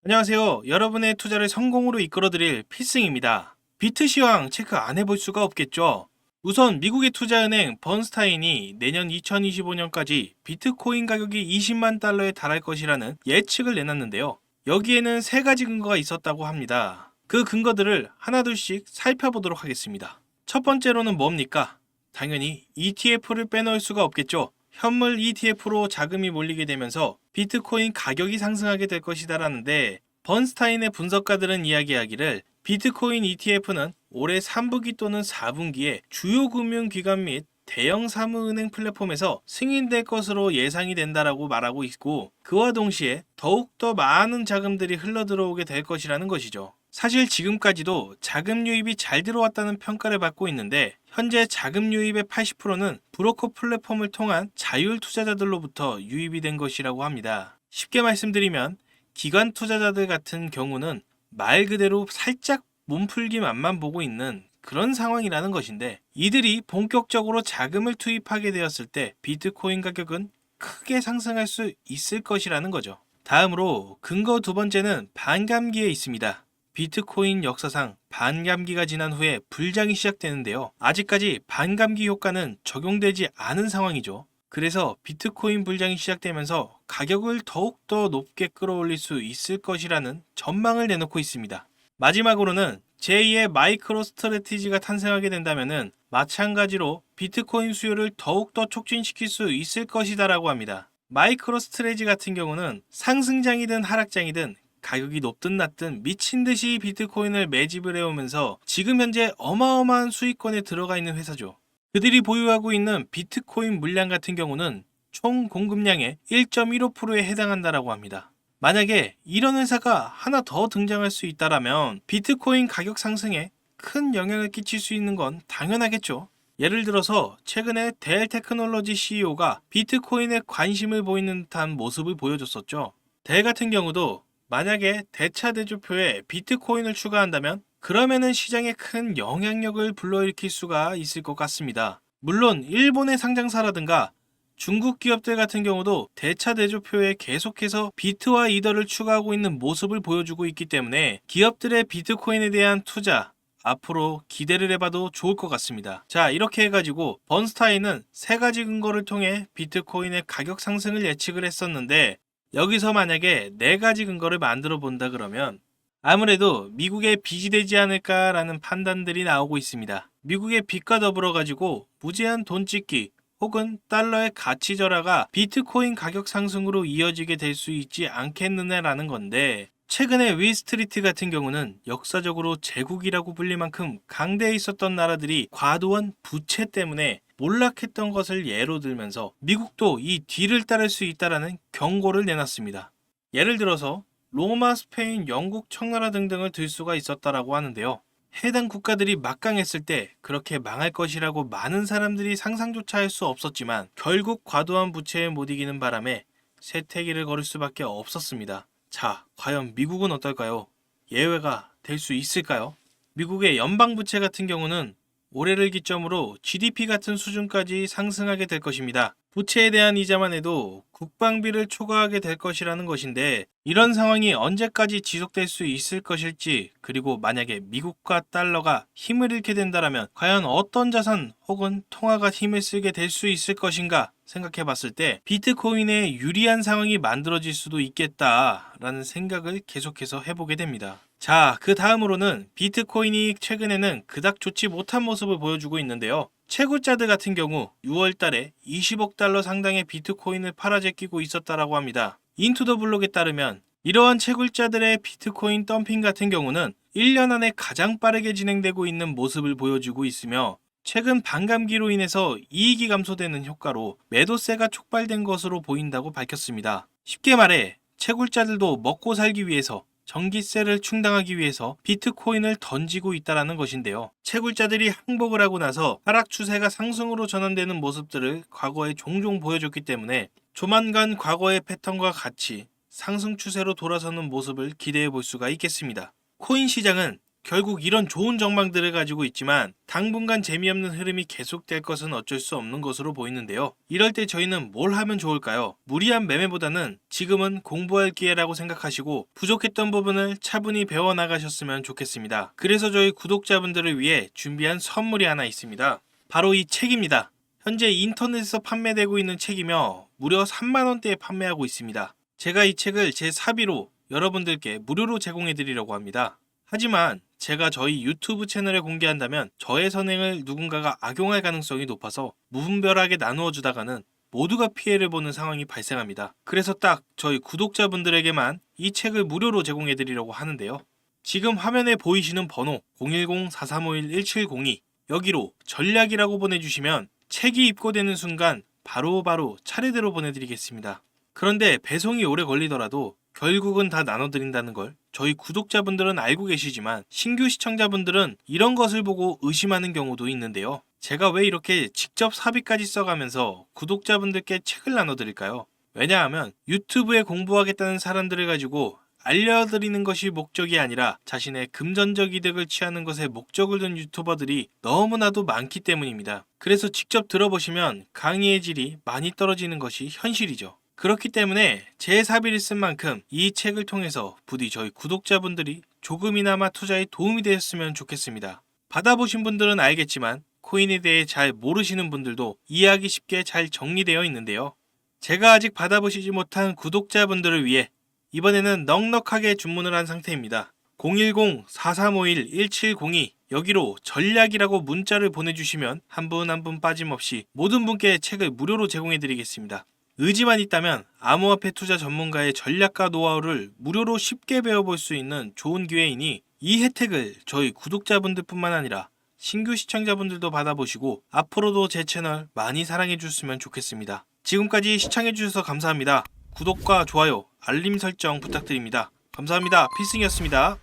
안녕하세요. 여러분의 투자를 성공으로 이끌어드릴 필승입니다. 비트 시황 체크 안 해볼 수가 없겠죠. 우선 미국의 투자은행 번스타인이 내년 2025년까지 비트코인 가격이 20만 달러에 달할 것이라는 예측을 내놨는데요. 여기에는 세 가지 근거가 있었다고 합니다. 그 근거들을 하나둘씩 살펴보도록 하겠습니다. 첫 번째로는 뭡니까? 당연히 ETF를 빼놓을 수가 없겠죠. 현물 ETF로 자금이 몰리게 되면서 비트코인 가격이 상승하게 될 것이다라는데, 번스타인의 분석가들은 이야기하기를 비트코인 ETF는 올해 3분기 또는 4분기에 주요 금융기관 및 대형 사무은행 플랫폼에서 승인될 것으로 예상이 된다라고 말하고 있고, 그와 동시에 더욱더 많은 자금들이 흘러들어오게 될 것이라는 것이죠. 사실 지금까지도 자금 유입이 잘 들어왔다는 평가를 받고 있는데, 현재 자금 유입의 80%는 브로커 플랫폼을 통한 자율 투자자들로부터 유입이 된 것이라고 합니다. 쉽게 말씀드리면 기관 투자자들 같은 경우는 말 그대로 살짝 몸풀기 맛만 보고 있는 그런 상황이라는 것인데, 이들이 본격적으로 자금을 투입하게 되었을 때 비트코인 가격은 크게 상승할 수 있을 것이라는 거죠. 다음으로 근거 두 번째는 반감기에 있습니다. 비트코인 역사상 반감기가 지난 후에 불장이 시작되는데요. 아직까지 반감기 효과는 적용되지 않은 상황이죠. 그래서 비트코인 불장이 시작되면서 가격을 더욱더 높게 끌어올릴 수 있을 것이라는 전망을 내놓고 있습니다. 마지막으로는 제2의 마이크로 스트래티지가 탄생하게 된다면 마찬가지로 비트코인 수요를 더욱더 촉진시킬 수 있을 것이다라고 합니다. 마이크로 스트래티지 같은 경우는 상승장이든 하락장이든 가격이 높든 낮든 미친 듯이 비트코인을 매집을 해오면서 지금 현재 어마어마한 수익권에 들어가 있는 회사죠. 그들이 보유하고 있는 비트코인 물량 같은 경우는 총 공급량의 1.15%에 해당한다라고 합니다. 만약에 이런 회사가 하나 더 등장할 수 있다라면 비트코인 가격 상승에 큰 영향을 끼칠 수 있는 건 당연하겠죠. 예를 들어서 최근에 델 테크놀로지 CEO가 비트코인에 관심을 보이는 듯한 모습을 보여줬었죠. 델 같은 경우도 만약에 대차대조표에 비트코인을 추가한다면 그러면은 시장에 큰 영향력을 불러일으킬 수가 있을 것 같습니다. 물론 일본의 상장사라든가 중국 기업들 같은 경우도 대차대조표에 계속해서 비트와 이더를 추가하고 있는 모습을 보여주고 있기 때문에 기업들의 비트코인에 대한 투자 앞으로 기대를 해봐도 좋을 것 같습니다. 자, 이렇게 해가지고 번스타인은 세 가지 근거를 통해 비트코인의 가격 상승을 예측을 했었는데, 여기서 만약에 네 가지 근거를 만들어 본다 그러면 아무래도 미국의 빚이 되지 않을까라는 판단들이 나오고 있습니다. 미국의 빚과 더불어 가지고 무제한 돈 찍기 혹은 달러의 가치 절하가 비트코인 가격 상승으로 이어지게 될 수 있지 않겠느냐라는 건데, 최근에 윌스트리트 같은 경우는 역사적으로 제국이라고 불릴 만큼 강대해 있었던 나라들이 과도한 부채 때문에 몰락했던 것을 예로 들면서 미국도 이 뒤를 따를 수 있다라는 경고를 내놨습니다. 예를 들어서 로마, 스페인, 영국, 청나라 등등을 들 수가 있었다라고 하는데요. 해당 국가들이 막강했을 때 그렇게 망할 것이라고 많은 사람들이 상상조차 할 수 없었지만 결국 과도한 부채에 못 이기는 바람에 쇠퇴기를 걸을 수밖에 없었습니다. 자, 과연 미국은 어떨까요? 예외가 될 수 있을까요? 미국의 연방부채 같은 경우는 올해를 기점으로 GDP 같은 수준까지 상승하게 될 것입니다. 부채에 대한 이자만 해도 국방비를 초과하게 될 것이라는 것인데, 이런 상황이 언제까지 지속될 수 있을 것일지, 그리고 만약에 미국과 달러가 힘을 잃게 된다면 과연 어떤 자산 혹은 통화가 힘을 쓰게 될 수 있을 것인가 생각해 봤을 때 비트코인에 유리한 상황이 만들어질 수도 있겠다라는 생각을 계속해서 해보게 됩니다. 자, 그 다음으로는 비트코인이 최근에는 그닥 좋지 못한 모습을 보여주고 있는데요. 채굴자들 같은 경우 6월 달에 20억 달러 상당의 비트코인을 팔아제끼고 있었다라고 합니다. 인투더블록에 따르면 이러한 채굴자들의 비트코인 덤핑 같은 경우는 1년 안에 가장 빠르게 진행되고 있는 모습을 보여주고 있으며, 최근 반감기로 인해서 이익이 감소되는 효과로 매도세가 촉발된 것으로 보인다고 밝혔습니다. 쉽게 말해 채굴자들도 먹고 살기 위해서 전기세를 충당하기 위해서 비트코인을 던지고 있다는 것인데요. 채굴자들이 항복을 하고 나서 하락 추세가 상승으로 전환되는 모습들을 과거에 종종 보여줬기 때문에 조만간 과거의 패턴과 같이 상승 추세로 돌아서는 모습을 기대해 볼 수가 있겠습니다. 코인 시장은 결국 이런 좋은 전망들을 가지고 있지만 당분간 재미없는 흐름이 계속될 것은 어쩔 수 없는 것으로 보이는데요. 이럴 때 저희는 뭘 하면 좋을까요? 무리한 매매보다는 지금은 공부할 기회라고 생각하시고 부족했던 부분을 차분히 배워나가셨으면 좋겠습니다. 그래서 저희 구독자분들을 위해 준비한 선물이 하나 있습니다. 바로 이 책입니다. 현재 인터넷에서 판매되고 있는 책이며 무려 3만원대에 판매하고 있습니다. 제가 이 책을 제 사비로 여러분들께 무료로 제공해드리려고 합니다. 하지만 제가 저희 유튜브 채널에 공개한다면 저의 선행을 누군가가 악용할 가능성이 높아서 무분별하게 나누어 주다가는 모두가 피해를 보는 상황이 발생합니다. 그래서 딱 저희 구독자분들에게만 이 책을 무료로 제공해드리려고 하는데요. 지금 화면에 보이시는 번호 010-4351-1702 여기로 전략이라고 보내주시면 책이 입고되는 순간 바로바로 차례대로 보내드리겠습니다. 그런데 배송이 오래 걸리더라도 결국은 다 나눠드린다는 걸 저희 구독자분들은 알고 계시지만 신규 시청자분들은 이런 것을 보고 의심하는 경우도 있는데요. 제가 왜 이렇게 직접 사비까지 써가면서 구독자분들께 책을 나눠드릴까요? 왜냐하면 유튜브에 공부하겠다는 사람들을 가지고 알려드리는 것이 목적이 아니라 자신의 금전적 이득을 취하는 것에 목적을 둔 유튜버들이 너무나도 많기 때문입니다. 그래서 직접 들어보시면 강의의 질이 많이 떨어지는 것이 현실이죠. 그렇기 때문에 제 사비를 쓴 만큼 이 책을 통해서 부디 저희 구독자분들이 조금이나마 투자에 도움이 되었으면 좋겠습니다. 받아보신 분들은 알겠지만 코인에 대해 잘 모르시는 분들도 이해하기 쉽게 잘 정리되어 있는데요. 제가 아직 받아보시지 못한 구독자분들을 위해 이번에는 넉넉하게 주문을 한 상태입니다. 010-4351-1702 여기로 전략이라고 문자를 보내주시면 한 분 한 분 빠짐없이 모든 분께 책을 무료로 제공해드리겠습니다. 의지만 있다면 암호화폐 투자 전문가의 전략과 노하우를 무료로 쉽게 배워볼 수 있는 좋은 기회이니 이 혜택을 저희 구독자분들뿐만 아니라 신규 시청자분들도 받아보시고 앞으로도 제 채널 많이 사랑해주셨으면 좋겠습니다. 지금까지 시청해주셔서 감사합니다. 구독과 좋아요, 알림 설정 부탁드립니다. 감사합니다. 필승이었습니다.